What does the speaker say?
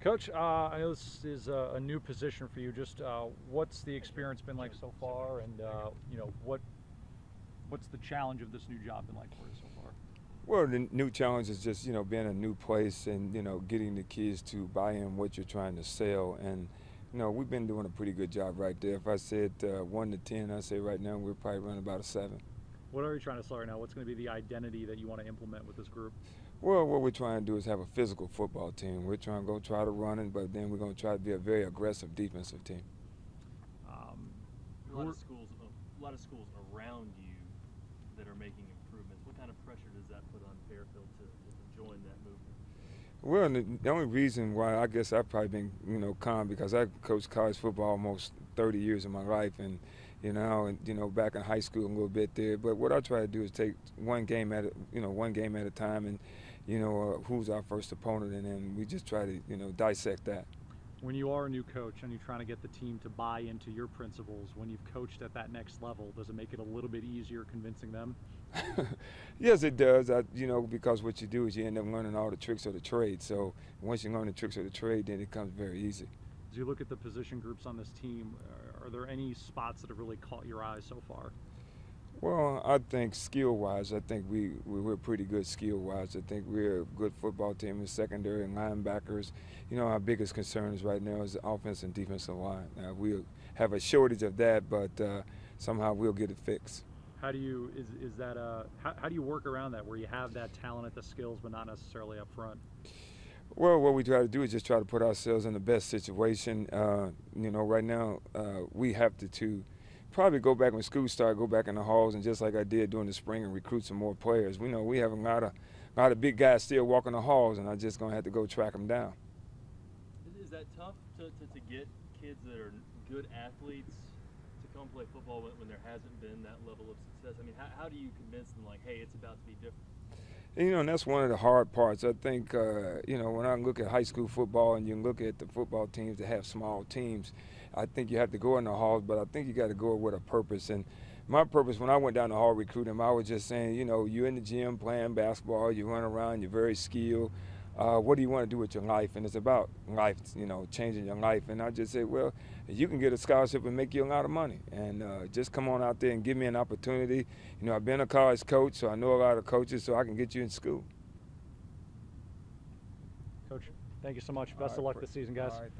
Coach, I know this is a new position for you. Just what's the experience been like so far, and what's the challenge of this new job been like for you so far? Well, the new challenge is just being a new place and getting the kids to buy in what you're trying to sell. And we've been doing a pretty good job right there. If I said 1 to 10, I say right now we're probably running about a 7. What are you trying to sell right now? What's going to be the identity that you want to implement with this group? Well, what we're trying to do is have a physical football team. We're trying to try to run it, but then we're going to try to be a very aggressive defensive team. A lot of schools around you that are making improvements. What kind of pressure does that put on Fairfield to join that movement? Well, the only reason why I guess I've probably been calm because I coached college football almost 30 years of my life, and back in high school a little bit there. But what I try to do is take one game at a time, and who's our first opponent, and then we just try to dissect that. When you are a new coach and you're trying to get the team to buy into your principles, when you've coached at that next level, does it make it a little bit easier convincing them? Yes, it does. Because what you do is you end up learning all the tricks of the trade. So once you learn the tricks of the trade, then it becomes very easy. As you look at the position groups on this team, are there any spots that have really caught your eye so far? Well, I think skill-wise, I think we're pretty good skill-wise. I think we're a good football team in secondary and linebackers. Our biggest concerns right now is the offense and defensive line. We have a shortage of that, but somehow we'll get it fixed. How do you how do you work around that, where you have that talent at the skills but not necessarily up front? Well, what we try to do is just try to put ourselves in the best situation. Right now we have to probably go back when school started, go back in the halls, and just like I did during the spring, and recruit some more players. We know we have a lot of big guys still walking the halls, and I'm just going to have to go track them down. Is that tough to get kids that are good athletes to come play football when there hasn't been that level of success? I mean, how do you convince them, like, hey, it's about to be different? And that's one of the hard parts. I think, when I look at high school football and you look at the football teams that have small teams, I think you have to go in the halls, but I think you got to go with a purpose. And my purpose when I went down the hall recruiting, I was just saying, you're in the gym playing basketball, you run around, you're very skilled. What do you want to do with your life? And it's about life, changing your life. And I just said, well, you can get a scholarship and make you a lot of money. And just come on out there and give me an opportunity. I've been a college coach, so I know a lot of coaches, so I can get you in school. Coach, thank you so much. Best of luck this season, guys. All right,